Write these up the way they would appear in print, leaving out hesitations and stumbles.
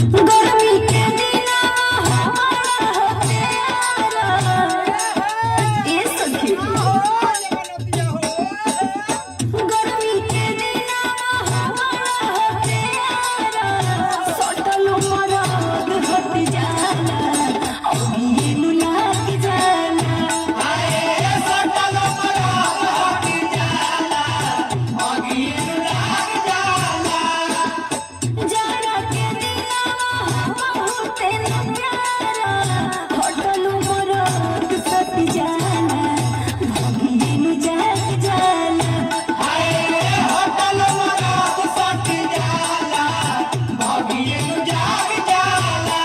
गर्मी के दिना हमारा हो प्यारा ए सखी गर्मी के दिना हमारा हो प्यारा सटल मरद हट जाला अभी नु लाग जाला सटल मरद हट जाला अभी लाग जाला जाड़ा के दिना बहुते न प्यारा हटल मरद सट जाला अभी नु जाग जाला होटल मरद सट जाला अभी जाग जाला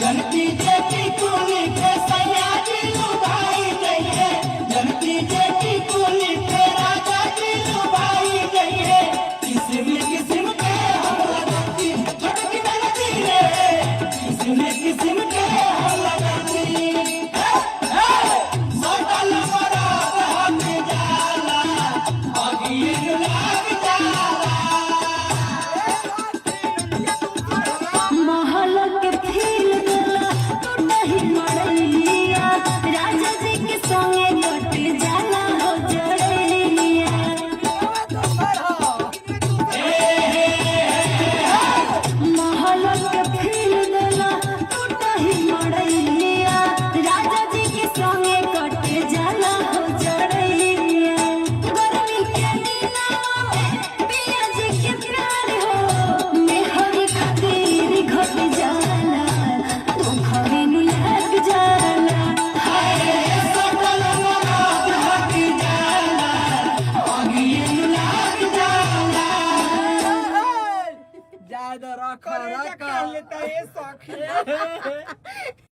जनती जेठी कुली के सयाजी लुभाई गई जनती जेठी कुली के राजा जी लुभाई गई किस्म किस्म के हम लगाती छोटकी लगती रे किस्म किस्म के हम लगाती होटल मरद हट जाला अभी लाग जाला महल के फील गला टूटही मड़ैया राजा जी के संगे कट जाला हो जड़ैया महल के फील गला टूटही मड़ैया राजा जी के संगे कट जाला हो जड़ैया गर्मी के दिना पिया जी के प्यार हो मेहरी खातिर घट जाला दुख नु लग जाला सकल मरद हट जाला अभी लाग जाला ज्यादा रखा रखा लेता ये सखी